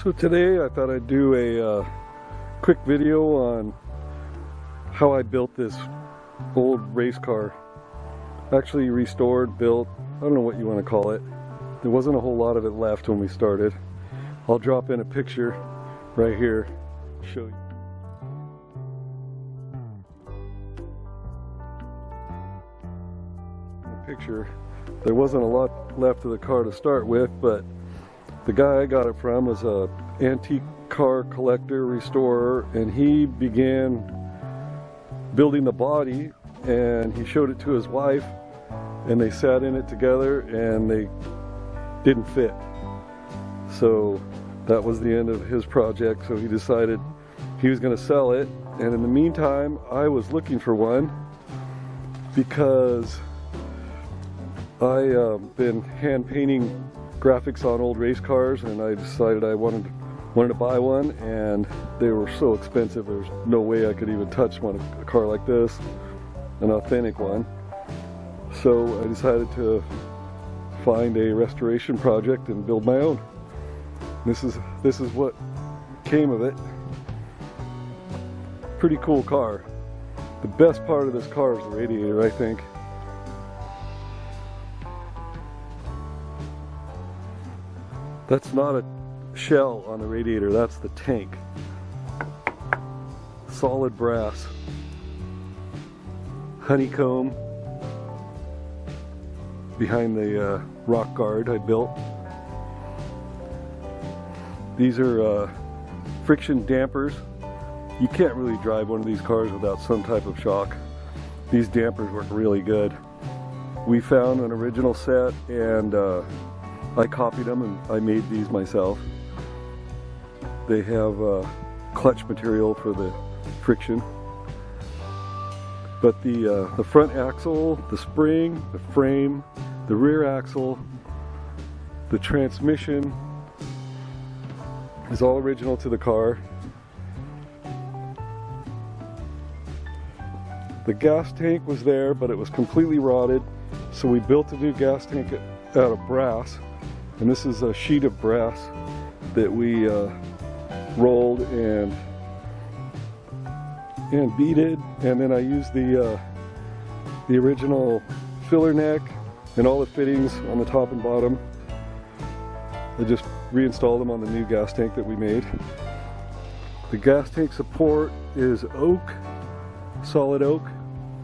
So today I thought I'd do a quick video on how I built this old race car. Actually restored, built, I don't know what you want to call it. There wasn't a whole lot of it left when we started. I'll drop in a picture right here, show you. Picture, there wasn't a lot left of the car to start with, but the guy I got it from was a antique car collector, restorer, and he began building the body, and he showed it to his wife, and they sat in it together, and they didn't fit. So that was the end of his project. So he decided he was going to sell it, and in the meantime I was looking for one because I've been hand painting graphics on old race cars, and I decided I wanted to buy one, and they were so expensive there's no way I could even touch a car like this, an authentic one. So I decided to find a restoration project and build my own. This is what came of it. Pretty cool car. The best part of this car is the radiator, I think. That's not a shell on the radiator, that's the tank. Solid brass. Honeycomb behind the rock guard I built. These are friction dampers. You can't really drive one of these cars without some type of shock. These dampers work really good. We found an original set, and I copied them and I made these myself. They have clutch material for the friction. But the front axle, the spring, the frame, the rear axle, the transmission is all original to the car. The gas tank was there, but it was completely rotted, so we built a new gas tank out of brass. And this is a sheet of brass that we rolled and beaded, and then I used the original filler neck and all the fittings on the top and bottom. I just reinstalled them on the new gas tank that we made. The gas tank support is oak, solid oak.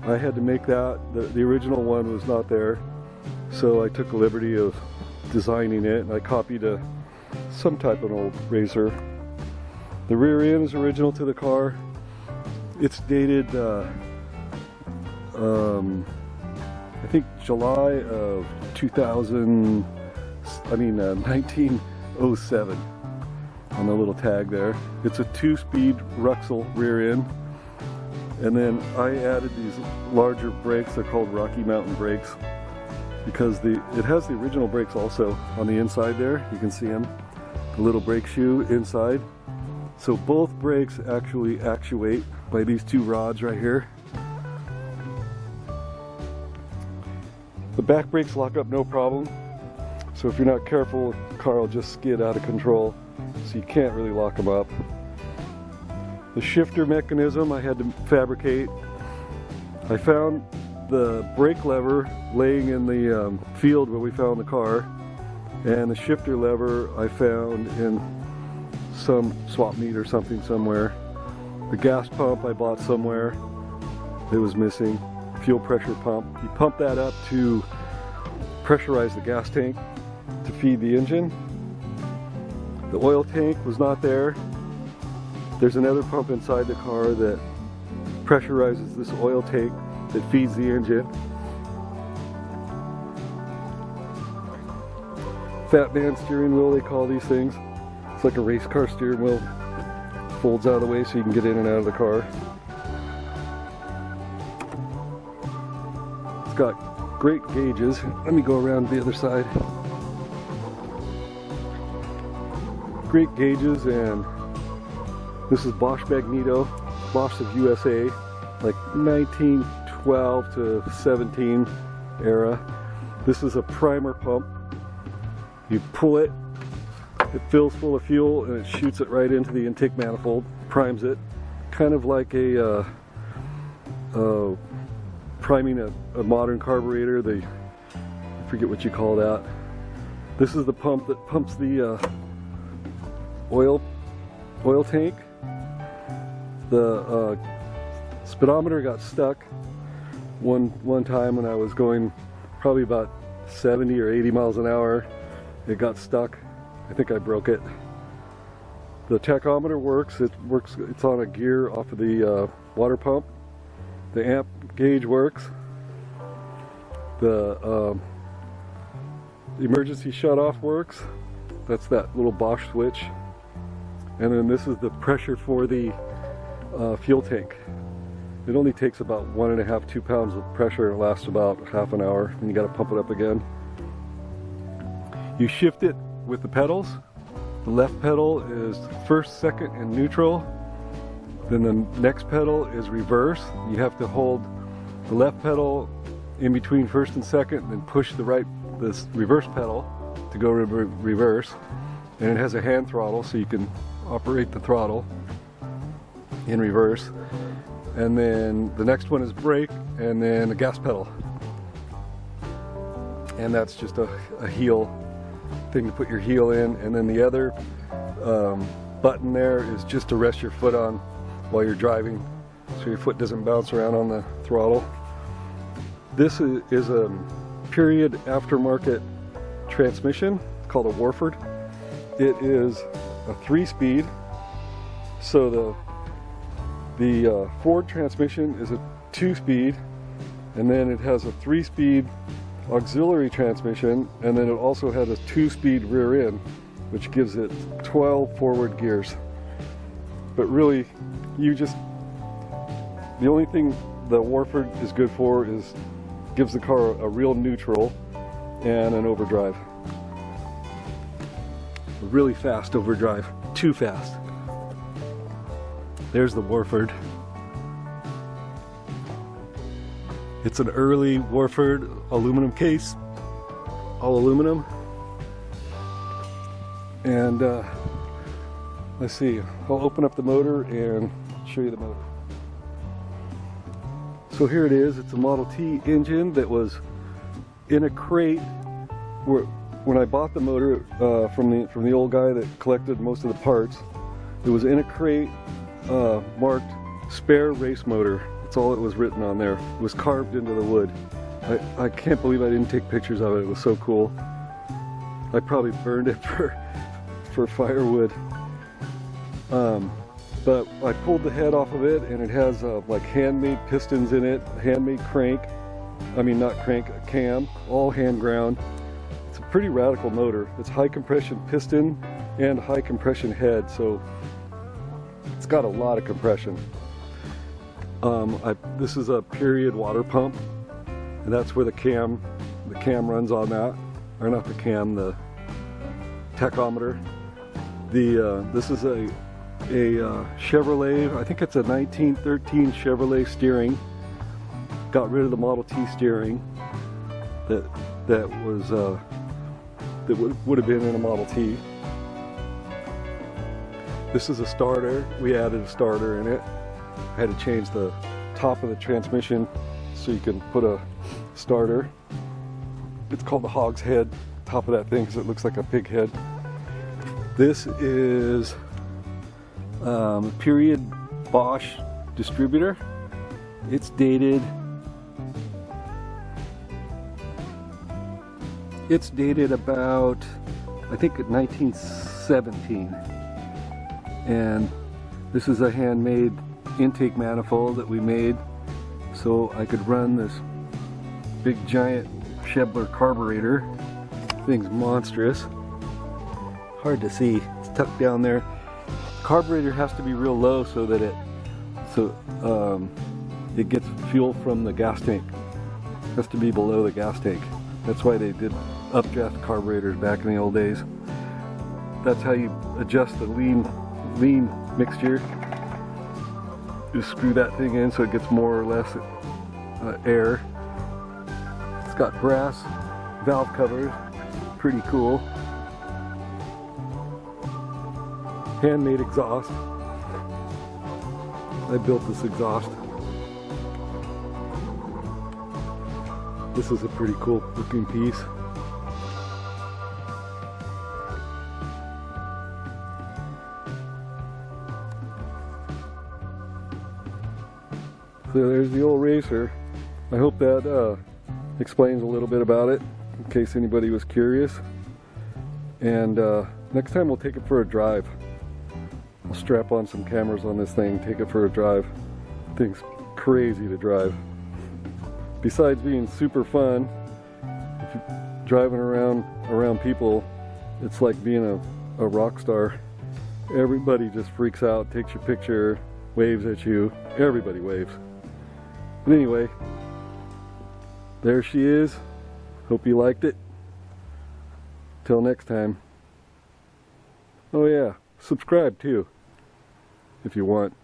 I had to make that. The original one was not there, so I took the liberty of designing it, and I copied some type of an old razor. The rear end is original to the car. It's dated I think July of 1907 on the little tag there. It's a 2-speed Ruxel rear end, and then I added these larger brakes. They're called Rocky Mountain brakes, because it has the original brakes also on the inside there. You can see them, the little brake shoe inside. So both brakes actually actuate by these two rods right here. The back brakes lock up no problem, so if you're not careful, the car will just skid out of control, so you can't really lock them up. The shifter mechanism I had to fabricate. I found the brake lever laying in the field where we found the car, and the shifter lever I found in some swap meet or something somewhere. The gas pump I bought somewhere, it was missing. Fuel pressure pump. You pump that up to pressurize the gas tank to feed the engine. The oil tank was not there. There's another pump inside the car that pressurizes this oil tank that feeds the engine. Fat man steering wheel, they call these things. It's like a race car steering wheel. Folds out of the way so you can get in and out of the car. It's got great gauges. Let me go around the other side. Great gauges, and this is Bosch Magneto, Bosch of USA, like 1912 to 17 era. This is a primer pump. You pull it, It fills full of fuel and it shoots it right into the intake manifold, primes it, kind of like a priming a modern carburetor. I forget what you call that. This is the pump that pumps the oil tank. The speedometer got stuck one time when I was going probably about 70 or 80 miles an hour. It got stuck. I think I broke it. The tachometer works. It's on a gear off of the water pump. The amp gauge works. The emergency shutoff works. That's that little Bosch switch. And then this is the pressure for the fuel tank. It only takes about 1.5 to 2 pounds of pressure. It lasts about half an hour, and you got to pump it up again. You shift it with the pedals. The left pedal is first, second, and neutral. Then the next pedal is reverse. You have to hold the left pedal in between first and second, then push this reverse pedal to go reverse. And it has a hand throttle, so you can operate the throttle in reverse. And then the next one is brake, and then a gas pedal. And that's just a heel thing to put your heel in. And then the other button there is just to rest your foot on while you're driving, so your foot doesn't bounce around on the throttle. This is a period aftermarket transmission called a Warford. It is a 3-speed. So the Ford transmission is a 2-speed, and then it has a 3-speed auxiliary transmission, and then it also has a 2-speed rear end, which gives it 12 forward gears. But really, the only thing the Warford is good for is gives the car a real neutral and an overdrive. A really fast overdrive, too fast. There's the Warford. It's an early Warford aluminum case, all aluminum. And let's see, I'll open up the motor and show you the motor. So here it is. It's a Model T engine that was in a crate. When I bought the motor from the old guy that collected most of the parts, it was in a crate marked spare race motor. That's all it was written on there. It was carved into the wood. I can't believe I didn't take pictures of it. It was so cool. I probably burned it for firewood. But I pulled the head off of it, and it has like handmade pistons in it, handmade crank. I mean, not crank, a cam, all hand ground. It's a pretty radical motor. It's high compression piston and high compression head, so it's got a lot of compression. This is a period water pump, and that's where the cam runs on that, or not the cam, the tachometer. This is a Chevrolet, I think it's a 1913 Chevrolet steering. Got rid of the Model T steering that would have been in a Model T. This is a starter. We added a starter in it. I had to change the top of the transmission so you can put a starter. It's called the hog's head, top of that thing, because it looks like a pig head. This is period Bosch distributor. It's dated about, I think, 1917. And this is a handmade intake manifold that we made so I could run this big giant Schebler carburetor. Thing's monstrous. Hard to see. It's tucked down there. Carburetor has to be real low so that it gets fuel from the gas tank. It has to be below the gas tank. That's why they did updraft carburetors back in the old days. That's how you adjust the lean mixture. You screw that thing in so it gets more or less air. It's got brass valve covers. Pretty cool. handmade exhaust. I built this exhaust. This is a pretty cool looking piece. So there's the old racer. I hope that explains a little bit about it in case anybody was curious. And next time we'll take it for a drive. I'll strap on some cameras on this thing, take it for a drive. Thing's crazy to drive. Besides being super fun, if you're driving around people, it's like being a rock star. Everybody just freaks out, takes your picture, waves at you. Everybody waves. But anyway, there she is. Hope you liked it. Till next time. Oh yeah, subscribe too, if you want.